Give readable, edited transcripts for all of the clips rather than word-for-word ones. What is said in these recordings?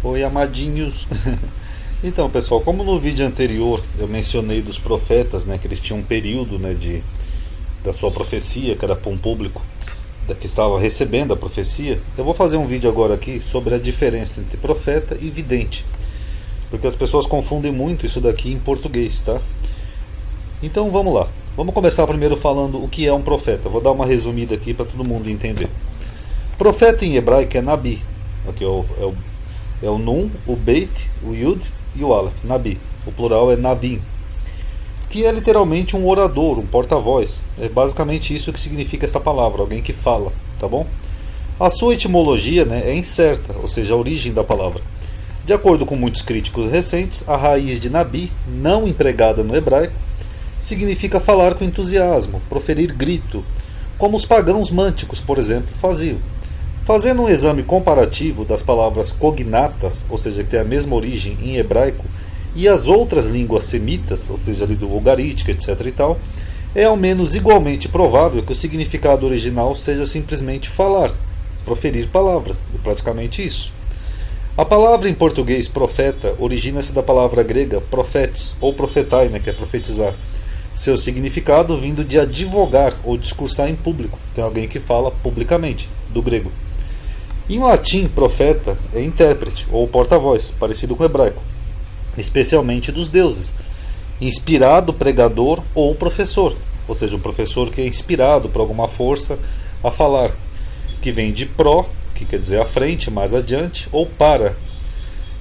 Oi, amadinhos. Então, pessoal, como no vídeo anterior eu mencionei dos profetas, né, que eles tinham um período, né, da sua profecia, que era para um público que estava recebendo a profecia, eu vou fazer um vídeo agora aqui sobre a diferença entre profeta e vidente, porque as pessoas confundem muito isso daqui em português, tá? Então vamos lá. Vamos começar primeiro falando o que é um profeta. Vou dar uma resumida aqui para todo mundo entender. Profeta em hebraico é Nabi. Aqui é o Nun, o Beit, o Yud e o Aleph. Nabi. O plural é Navim. Que é literalmente um orador, um porta-voz. É basicamente isso que significa essa palavra, alguém que fala, tá bom? A sua etimologia, né, é incerta, ou seja, a origem da palavra. De acordo com muitos críticos recentes, a raiz de Nabi, não empregada no hebraico, significa falar com entusiasmo, proferir grito, como os pagãos mânticos, por exemplo, faziam. Fazendo um exame comparativo das palavras cognatas, ou seja, que tem a mesma origem em hebraico, e as outras línguas semitas, ou seja, ali do ugarítica, etc. e tal, é ao menos igualmente provável que o significado original seja simplesmente falar, proferir palavras, e praticamente isso. A palavra em português profeta origina-se da palavra grega profetes, ou profetai, né, que é profetizar. Seu significado vindo de advogar ou discursar em público, tem alguém que fala publicamente, do grego. Em latim, profeta é intérprete ou porta-voz, parecido com o hebraico, especialmente dos deuses, inspirado pregador ou professor, ou seja, um professor que é inspirado por alguma força a falar, que vem de pró, que quer dizer à frente, mais adiante, ou para,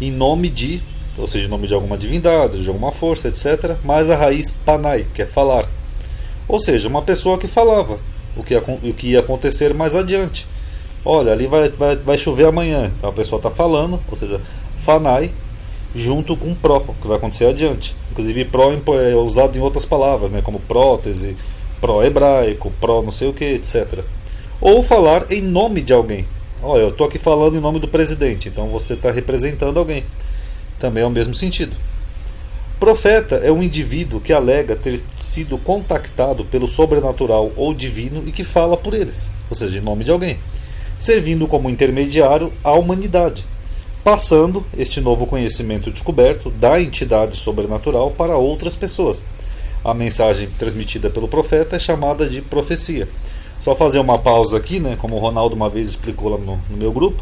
em nome de, ou seja, em nome de alguma divindade, de alguma força, etc., mais a raiz panai, que é falar, ou seja, uma pessoa que falava o que ia acontecer mais adiante. Olha, ali vai chover amanhã. Então a pessoa está falando, ou seja, fanai, junto com pró, o que vai acontecer adiante. Inclusive, pró é usado em outras palavras, né, como prótese, pró-hebraico, pró não sei o que, etc. Ou falar em nome de alguém. Olha, eu estou aqui falando em nome do presidente, então você está representando alguém. Também é o mesmo sentido. Profeta é um indivíduo que alega ter sido contactado pelo sobrenatural ou divino e que fala por eles, ou seja, em nome de alguém, servindo como intermediário à humanidade, passando este novo conhecimento descoberto da entidade sobrenatural para outras pessoas. A mensagem transmitida pelo profeta é chamada de profecia. Só fazer uma pausa aqui, né, como o Ronaldo uma vez explicou lá no meu grupo,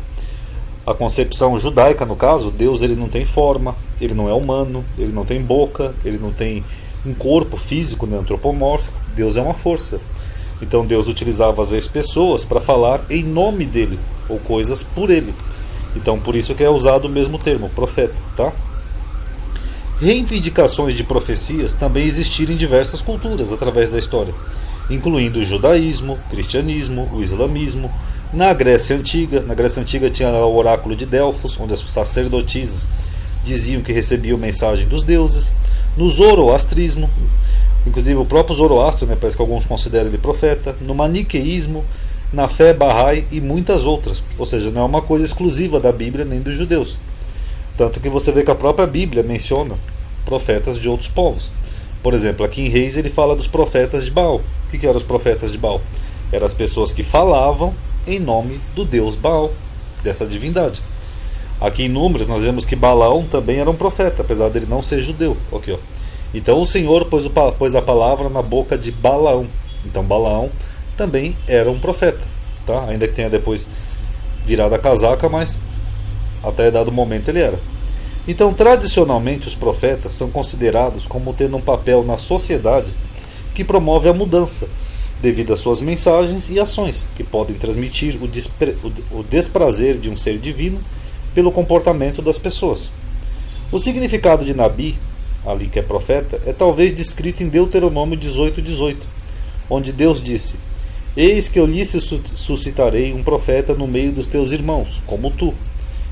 a concepção judaica, no caso, Deus ele não tem forma, ele não é humano, ele não tem boca, ele não tem um corpo físico, né, antropomórfico, Deus é uma força. Então Deus utilizava às vezes pessoas para falar em nome dele, ou coisas por ele. Então por isso que é usado o mesmo termo, profeta, tá? Reivindicações de profecias também existiram em diversas culturas através da história, incluindo o judaísmo, o cristianismo, o islamismo. Na Grécia Antiga tinha o oráculo de Delfos, onde as sacerdotisas diziam que recebiam mensagem dos deuses. No zoroastrismo, inclusive o próprio Zoroastro, né, parece que alguns consideram ele profeta. No maniqueísmo, na fé Bahá'í e muitas outras. Ou seja, não é uma coisa exclusiva da Bíblia nem dos judeus. Tanto que você vê que a própria Bíblia menciona profetas de outros povos. Por exemplo, aqui em Reis ele fala dos profetas de Baal. O que eram os profetas de Baal? Eram as pessoas que falavam em nome do deus Baal, dessa divindade. Aqui em Números nós vemos que Balaão também era um profeta, apesar dele não ser judeu. Okay, ó. Então o Senhor pôs a palavra na boca de Balaão. Então Balaão também era um profeta, tá? Ainda que tenha depois virado a casaca, mas até dado momento ele era. Então tradicionalmente os profetas são considerados como tendo um papel na sociedade que promove a mudança, devido às suas mensagens e ações, que podem transmitir o desprazer de um ser divino pelo comportamento das pessoas. O significado de Nabi, ali que é profeta, é talvez descrito em Deuteronômio 18:18, onde Deus disse: Eis que eu lhe suscitarei um profeta no meio dos teus irmãos, como tu,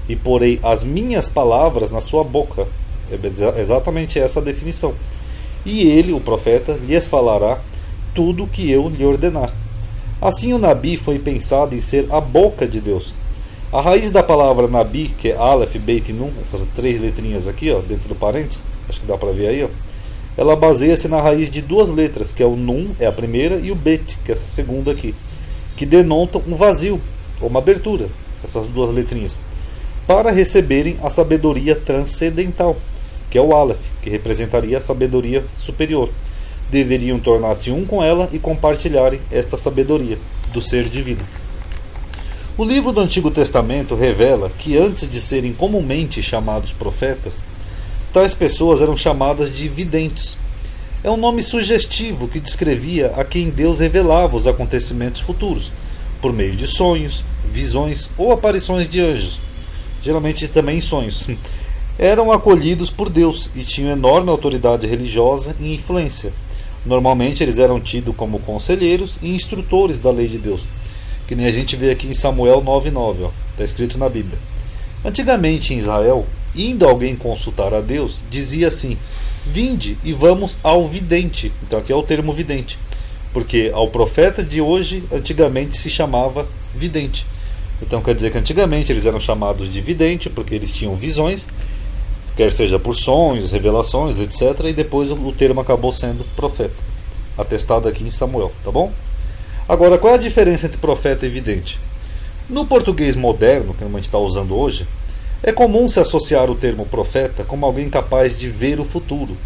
e porei as minhas palavras na sua boca. É exatamente essa a definição. E ele, o profeta, lhes falará tudo o que eu lhe ordenar. Assim o Nabi foi pensado em ser a boca de Deus. A raiz da palavra Nabi, que é Aleph, Beit e Nun, essas três letrinhas aqui, ó, dentro do parênteses, acho que dá para ver aí, ó, ela baseia-se na raiz de duas letras, que é o Nun, é a primeira, e o Bet, que é essa segunda aqui, que denotam um vazio, ou uma abertura, essas duas letrinhas. para receberem a sabedoria transcendental, que é o Aleph, que representaria a sabedoria superior. Deveriam tornar-se um com ela e compartilharem esta sabedoria do ser divino. O livro do Antigo Testamento revela que antes de serem comumente chamados profetas, tais pessoas eram chamadas de videntes. É um nome sugestivo que descrevia a quem Deus revelava os acontecimentos futuros, por meio de sonhos, visões ou aparições de anjos, geralmente também em sonhos. Eram acolhidos por Deus e tinham enorme autoridade religiosa e influência. Normalmente eles eram tidos como conselheiros e instrutores da lei de Deus, que nem a gente vê aqui em Samuel 9:9, está escrito na Bíblia. Antigamente em Israel, indo alguém consultar a Deus, dizia assim: vinde e vamos ao vidente. Então aqui é o termo vidente, porque ao profeta de hoje antigamente se chamava vidente. Então quer dizer que antigamente eles eram chamados de vidente porque eles tinham visões, quer seja por sonhos, revelações, etc. E depois o termo acabou sendo profeta, atestado aqui em Samuel, tá bom? Agora, qual é a diferença entre profeta e vidente? No português moderno, que a gente está usando hoje, é comum se associar o termo profeta como alguém capaz de ver o futuro.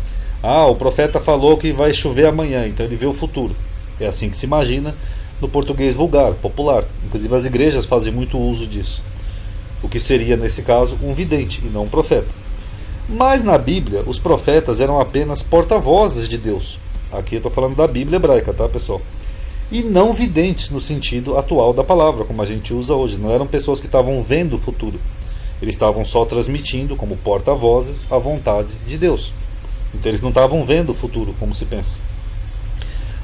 Ah, o profeta falou que vai chover amanhã, então ele vê o futuro. É assim que se imagina no português vulgar, popular. Inclusive as igrejas fazem muito uso disso. O que seria, nesse caso, um vidente e não um profeta. Mas na Bíblia, os profetas eram apenas porta-vozes de Deus. Aqui eu estou falando da Bíblia hebraica, tá, pessoal? E não videntes no sentido atual da palavra, como a gente usa hoje. Não eram pessoas que estavam vendo o futuro. Eles estavam só transmitindo, como porta-vozes, a vontade de Deus. Então eles não estavam vendo o futuro, como se pensa.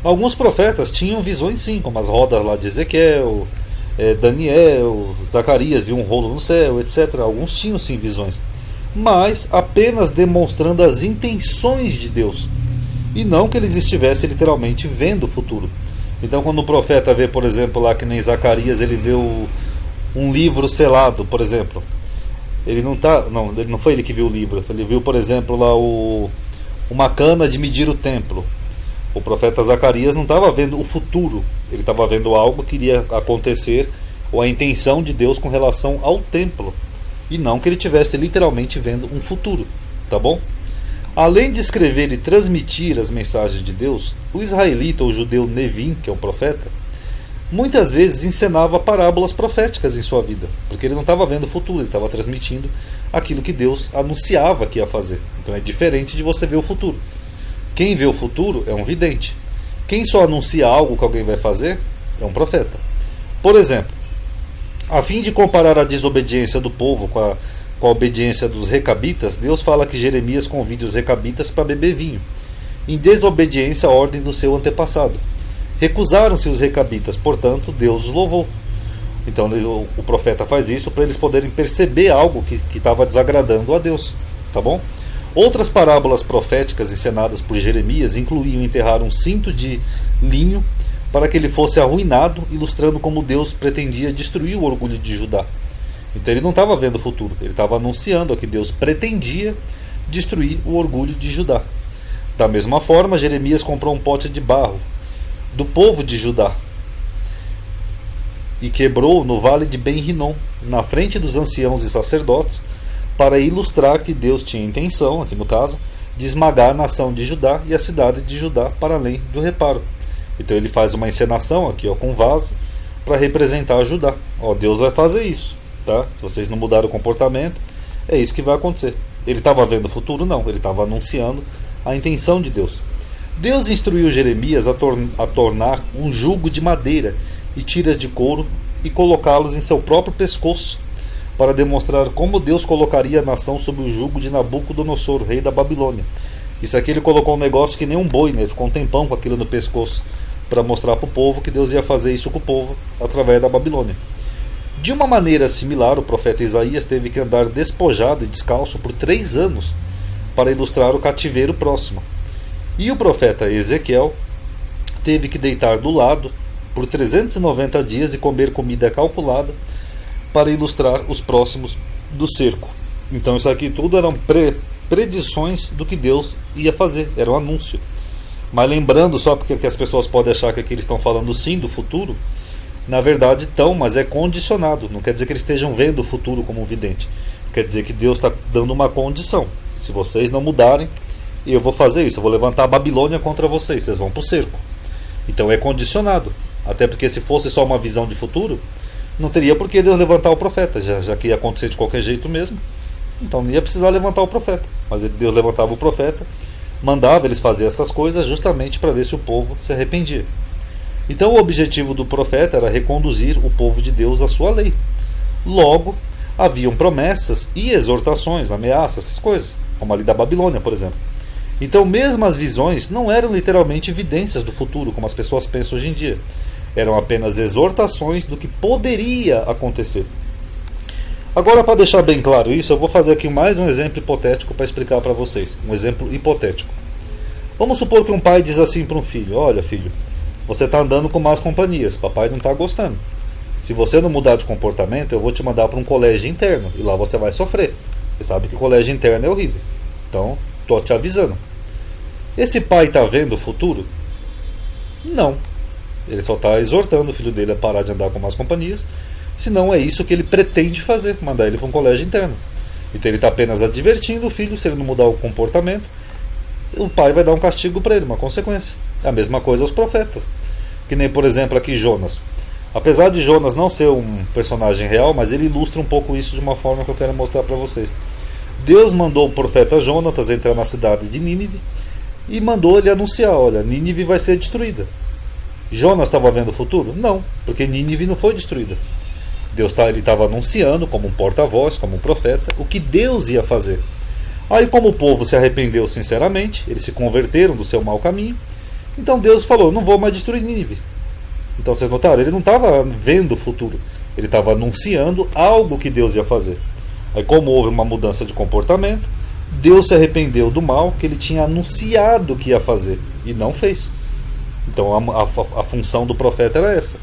Alguns profetas tinham visões sim, como as rodas lá de Ezequiel, Daniel, Zacarias viu um rolo no céu, etc. Alguns tinham sim visões, mas apenas demonstrando as intenções de Deus, e não que eles estivessem literalmente vendo o futuro. Então quando o profeta vê, por exemplo, lá que nem Zacarias, ele vê um livro selado, por exemplo, ele não foi ele que viu o livro, ele viu, por exemplo, lá uma cana de medir o templo. O profeta Zacarias não estava vendo o futuro, ele estava vendo algo que iria acontecer, ou a intenção de Deus com relação ao templo, e não que ele estivesse literalmente vendo um futuro, tá bom? Além de escrever e transmitir as mensagens de Deus, o israelita ou judeu Nevim, que é um profeta, muitas vezes encenava parábolas proféticas em sua vida, porque ele não estava vendo o futuro, ele estava transmitindo aquilo que Deus anunciava que ia fazer. Então é diferente de você ver o futuro. Quem vê o futuro é um vidente. Quem só anuncia algo que alguém vai fazer é um profeta. Por exemplo, a fim de comparar a desobediência do povo com a obediência dos recabitas, Deus fala que Jeremias convide os recabitas para beber vinho, em desobediência à ordem do seu antepassado. Recusaram-se os recabitas, portanto, Deus os louvou. Então o profeta faz isso para eles poderem perceber algo que estava desagradando a Deus, tá bom? Outras parábolas proféticas encenadas por Jeremias incluíam enterrar um cinto de linho para que ele fosse arruinado, ilustrando como Deus pretendia destruir o orgulho de Judá. Então ele não estava vendo o futuro, ele estava anunciando que Deus pretendia destruir o orgulho de Judá. Da mesma forma, Jeremias comprou um pote de barro do povo de Judá e quebrou no vale de Ben-Rinom, na frente dos anciãos e sacerdotes, para ilustrar que Deus tinha intenção, aqui no caso, de esmagar a nação de Judá e a cidade de Judá para além do reparo. Então ele faz uma encenação aqui, com um vaso, para representar Judá. Deus vai fazer isso, tá? Se vocês não mudarem o comportamento, é isso que vai acontecer. Ele estava vendo o futuro? Não, ele estava anunciando a intenção de Deus. Deus instruiu Jeremias a tornar um jugo de madeira e tiras de couro e colocá-los em seu próprio pescoço, para demonstrar como Deus colocaria a nação sob o jugo de Nabucodonosor, rei da Babilônia. Isso aqui ele colocou um negócio que nem um boi, né? Ele ficou um tempão com aquilo no pescoço, para mostrar para o povo que Deus ia fazer isso com o povo através da Babilônia. De uma maneira similar, o profeta Isaías teve que andar despojado e descalço por 3 anos para ilustrar o cativeiro próximo. E o profeta Ezequiel teve que deitar do lado por 390 dias e comer comida calculada para ilustrar os próximos do cerco. Então isso aqui tudo eram predições do que Deus ia fazer, era um anúncio. Mas lembrando, só porque as pessoas podem achar que aqui eles estão falando sim do futuro, na verdade estão, mas é condicionado, não quer dizer que eles estejam vendo o futuro como um vidente. quer dizer que Deus está dando uma condição. Se vocês não mudarem, eu vou fazer isso. Eu vou levantar a Babilônia contra vocês. Vocês vão para o cerco. Então é condicionado. Até porque se fosse só uma visão de futuro, não teria por que Deus levantar o profeta. Já que ia acontecer de qualquer jeito mesmo. Então não ia precisar levantar o profeta. Mas Deus levantava o profeta, mandava eles fazer essas coisas justamente para ver se o povo se arrependia. Então o objetivo do profeta era reconduzir o povo de Deus à sua lei. Logo, haviam promessas e exortações, ameaças, essas coisas, como ali da Babilônia, por exemplo. Então mesmo as visões não eram literalmente evidências do futuro, como as pessoas pensam hoje em dia. Eram apenas exortações do que poderia acontecer. Agora, para deixar bem claro isso, eu vou fazer aqui mais um exemplo hipotético para explicar para vocês. Um exemplo hipotético. Vamos supor que um pai diz assim para um filho: olha, filho, você está andando com más companhias, papai não está gostando. Se você não mudar de comportamento, eu vou te mandar para um colégio interno e lá você vai sofrer. Você sabe que o colégio interno é horrível. Então, estou te avisando. Esse pai está vendo o futuro? Não. Ele só está exortando o filho dele a parar de andar com más companhias. Senão é isso que ele pretende fazer, mandar ele para um colégio interno. Então ele está apenas advertindo o filho. Se ele não mudar o comportamento, o pai vai dar um castigo para ele, uma consequência. A mesma coisa aos profetas. Que nem, por exemplo, aqui Jonas. Apesar de Jonas não ser um personagem real, mas ele ilustra um pouco isso de uma forma que eu quero mostrar para vocês. Deus mandou o profeta Jonatas entrar na cidade de Nínive e mandou ele anunciar: olha, Nínive vai ser destruída. Jonas estava vendo o futuro? Não, porque Nínive não foi destruída. Deus estava anunciando, como um porta-voz, como um profeta, o que Deus ia fazer. Aí, como o povo se arrependeu sinceramente, eles se converteram do seu mau caminho, então Deus falou: não vou mais destruir Nínive. Então vocês notaram? Ele não estava vendo o futuro, ele estava anunciando algo que Deus ia fazer. Aí, como houve uma mudança de comportamento, Deus se arrependeu do mal que ele tinha anunciado que ia fazer e não fez. Então a função do profeta era essa.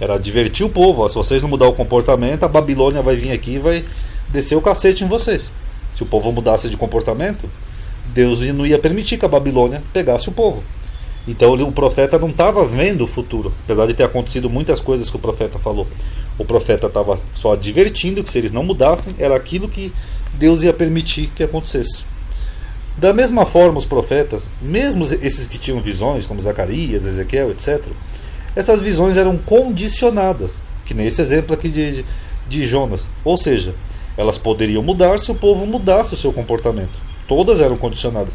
Era advertir o povo: ó, se vocês não mudar o comportamento, a Babilônia vai vir aqui e vai descer o cacete em vocês. Se o povo mudasse de comportamento, Deus não ia permitir que a Babilônia pegasse o povo. Então o profeta não estava vendo o futuro, apesar de ter acontecido muitas coisas que o profeta falou. O profeta estava só advertindo que se eles não mudassem, era aquilo que Deus ia permitir que acontecesse. Da mesma forma, os profetas, mesmo esses que tinham visões, como Zacarias, Ezequiel, etc., essas visões eram condicionadas, que nem esse exemplo aqui de Jonas. Ou seja, elas poderiam mudar se o povo mudasse o seu comportamento. Todas eram condicionadas.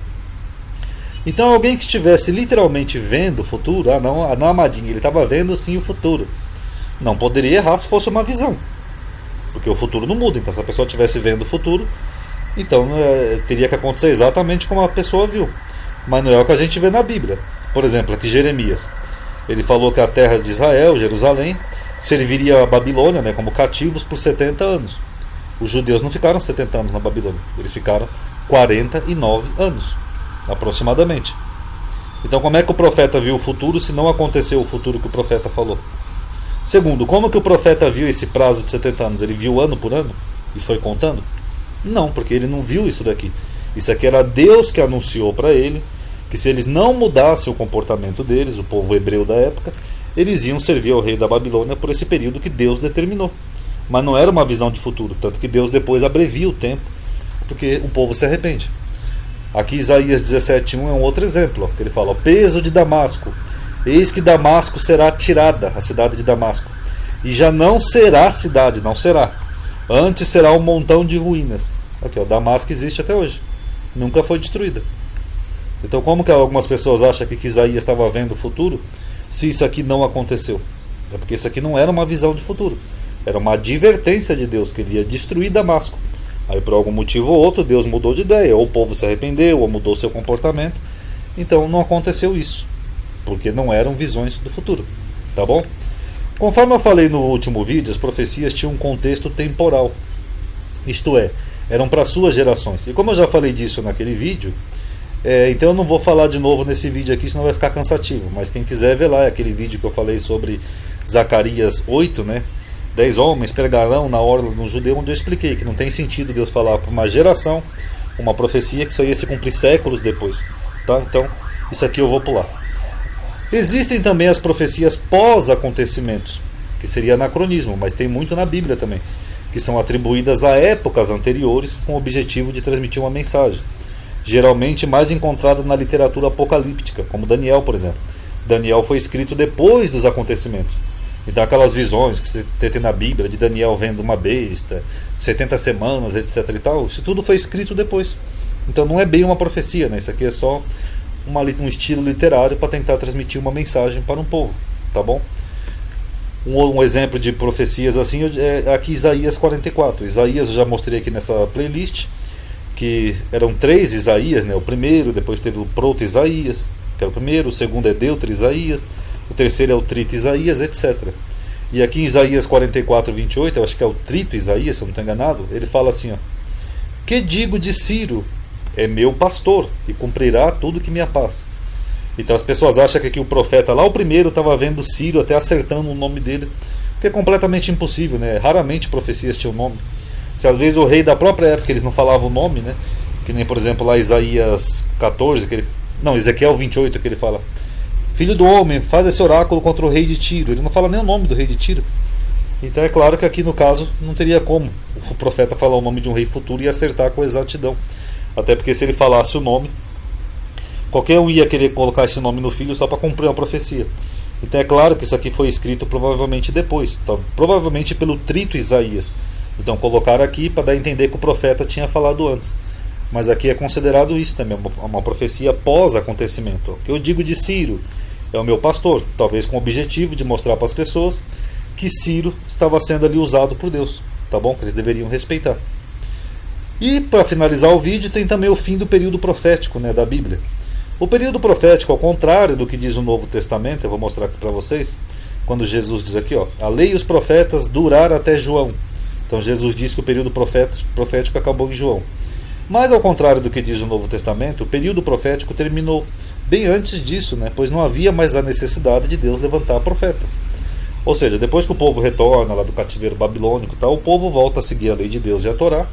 Então alguém que estivesse literalmente vendo o futuro: não, amadinho, ele estava vendo sim o futuro. Não poderia errar se fosse uma visão, porque o futuro não muda. Então se a pessoa estivesse vendo o futuro, então teria que acontecer exatamente como a pessoa viu. Mas não é o que a gente vê na Bíblia. Por exemplo, aqui Jeremias, ele falou que a terra de Israel, Jerusalém, serviria a Babilônia, né, como cativos por 70 anos. Os judeus não ficaram 70 anos na Babilônia, eles ficaram 49 anos, aproximadamente. Então como é que o profeta viu o futuro se não aconteceu o futuro que o profeta falou? Segundo, como que o profeta viu esse prazo de 70 anos? Ele viu ano por ano e foi contando? Não, porque ele não viu isso daqui. Isso aqui era Deus que anunciou para ele que se eles não mudassem o comportamento deles, o povo hebreu da época, eles iam servir ao rei da Babilônia por esse período que Deus determinou. Mas não era uma visão de futuro, tanto que Deus depois abrevia o tempo, porque o povo se arrepende. Aqui Isaías 17:1 é um outro exemplo, ó, que ele fala: o peso de Damasco, eis que Damasco será tirada, a cidade de Damasco, e já não será cidade, não será, antes será um montão de ruínas. Aqui, ó, Damasco existe até hoje, nunca foi destruída. Então como que algumas pessoas acham que Isaías estava vendo o futuro, se isso aqui não aconteceu? É porque isso aqui não era uma visão de futuro, era uma advertência de Deus que ele ia destruir Damasco. Aí por algum motivo ou outro Deus mudou de ideia, ou o povo se arrependeu, ou mudou seu comportamento. Então não aconteceu isso, porque não eram visões do futuro, tá bom? Conforme eu falei no último vídeo, as profecias tinham um contexto temporal, isto é, eram para suas gerações. E como eu já falei disso naquele vídeo, então eu não vou falar de novo nesse vídeo aqui, senão vai ficar cansativo. Mas quem quiser ver lá, é aquele vídeo que eu falei sobre Zacarias 8, né? 10 homens pregarão na orla de um judeu, onde eu expliquei que não tem sentido Deus falar para uma geração uma profecia que só ia se cumprir séculos depois, tá? Então isso aqui eu vou pular. Existem também as profecias pós-acontecimentos, que seria anacronismo, mas tem muito na Bíblia também. que são atribuídas a épocas anteriores com o objetivo de transmitir uma mensagem, geralmente mais encontrada na literatura apocalíptica, como Daniel, por exemplo. Daniel foi escrito depois dos acontecimentos. Então aquelas visões que você tem na Bíblia, de Daniel vendo uma besta, 70 semanas, etc e tal, isso tudo foi escrito depois. Então não é bem uma profecia, né? Isso aqui é só um estilo literário para tentar transmitir uma mensagem para um povo, tá bom? Um exemplo de profecias assim é aqui Isaías 44. Isaías eu já mostrei aqui nessa playlist, que eram 3 Isaías, né? O primeiro, depois teve o proto-Isaías, que é o primeiro, o segundo é Deutero-Isaías, o terceiro é o Trito-Isaías, etc. E aqui em Isaías 44, 28, eu acho que é o Trito-Isaías, se eu não estou enganado, ele fala assim, ó: que digo de Ciro? É meu pastor, e cumprirá tudo que me apaz. Então as pessoas acham que aqui o profeta lá, o primeiro, estava vendo Ciro, até acertando o nome dele, que é completamente impossível, né? Raramente profecias tinham nome. Se às vezes o rei da própria época eles não falavam o nome, né? Que nem, por exemplo, lá Isaías 14, Ezequiel 28, que ele fala: filho do homem, faz esse oráculo contra o rei de Tiro. Ele não fala nem o nome do rei de Tiro. Então é claro que aqui no caso não teria como o profeta falar o nome de um rei futuro e acertar com exatidão. Até porque se ele falasse o nome, qualquer um ia querer colocar esse nome no filho só para cumprir uma profecia. Então é claro que isso aqui foi escrito provavelmente depois, então, provavelmente pelo Trito Isaías. Então colocaram aqui para dar a entender que o profeta tinha falado antes. Mas aqui é considerado isso também, uma profecia pós-acontecimento. O que eu digo de Ciro é o meu pastor, talvez com o objetivo de mostrar para as pessoas que Ciro estava sendo ali usado por Deus, tá bom? Que eles deveriam respeitar. E para finalizar o vídeo tem também o fim do período profético, né, da Bíblia. O período profético, ao contrário do que diz o Novo Testamento, eu vou mostrar aqui para vocês, quando Jesus diz aqui, ó: a lei e os profetas duraram até João. Então Jesus diz que o período profético acabou em João. Mas ao contrário do que diz o Novo Testamento, o período profético terminou bem antes disso, né? Pois não havia mais a necessidade de Deus levantar profetas. Ou seja, depois que o povo retorna lá do cativeiro babilônico, tá, o povo volta a seguir a lei de Deus e a Torá.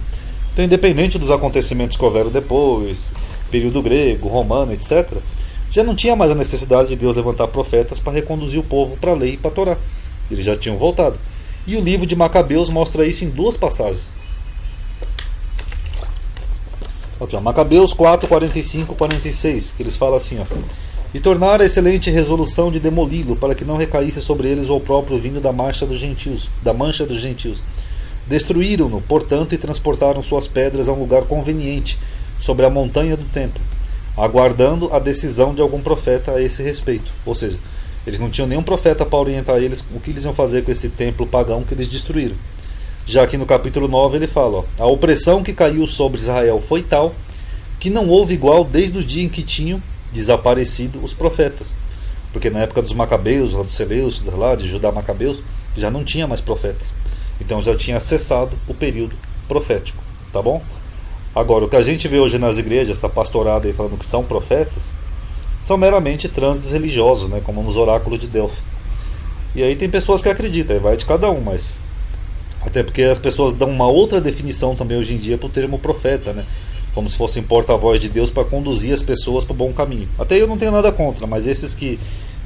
Então, independente dos acontecimentos que houveram depois, período grego, romano, etc., já não tinha mais a necessidade de Deus levantar profetas para reconduzir o povo para a lei e para a Torá. Eles já tinham voltado. E o livro de Macabeus mostra isso em 2 passagens. Aqui, ó, Macabeus 4, 45, 46, que eles falam assim, ó: e tornaram a excelente resolução de demoli-lo, para que não recaísse sobre eles o opróbrio vindo da mancha dos gentios. Destruíram-no, portanto, e transportaram suas pedras a um lugar conveniente, sobre a montanha do templo, aguardando a decisão de algum profeta a esse respeito. Ou seja, eles não tinham nenhum profeta para orientar eles o que eles iam fazer com esse templo pagão que eles destruíram. Já aqui no capítulo 9 ele fala, ó: a opressão que caiu sobre Israel foi tal que não houve igual desde o dia em que tinham desaparecido os profetas. Porque na época dos Macabeus, lá dos Seleus, lá de Judá Macabeus, já não tinha mais profetas. Então já tinha cessado o período profético, tá bom? Agora, o que a gente vê hoje nas igrejas, essa pastorada aí falando que são profetas, são meramente transes religiosos, né, como nos oráculos de Delfos. E aí tem pessoas que acreditam, aí vai de cada um, mas até porque as pessoas dão uma outra definição também hoje em dia para o termo profeta, né? Como se fossem porta-voz de Deus para conduzir as pessoas para o bom caminho. Até eu não tenho nada contra, mas esses que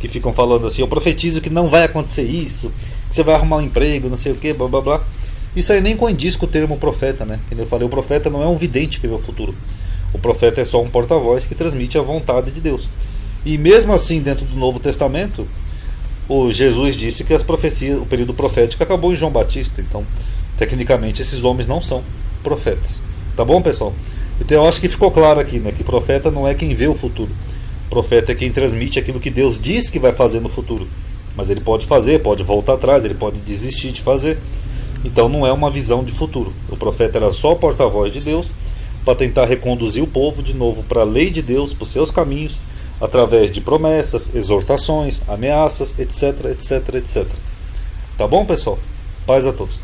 ficam falando assim: eu profetizo que não vai acontecer isso, que você vai arrumar um emprego, não sei o que, blá blá blá. Isso aí nem condiz com o termo profeta, né? Como eu falei, o profeta não é um vidente que vê o futuro. O profeta é só um porta-voz que transmite a vontade de Deus. E mesmo assim, dentro do Novo Testamento, o Jesus disse que as profecias, o período profético acabou em João Batista. Então, tecnicamente, esses homens não são profetas. Tá bom, pessoal? Então eu acho que ficou claro aqui, né, que profeta não é quem vê o futuro. Profeta é quem transmite aquilo que Deus diz que vai fazer no futuro. Mas ele pode fazer, pode voltar atrás, ele pode desistir de fazer. Então não é uma visão de futuro. O profeta era só o porta-voz de Deus para tentar reconduzir o povo de novo para a lei de Deus, para os seus caminhos, através de promessas, exortações, ameaças, etc, etc, etc. Tá bom, pessoal? Paz a todos.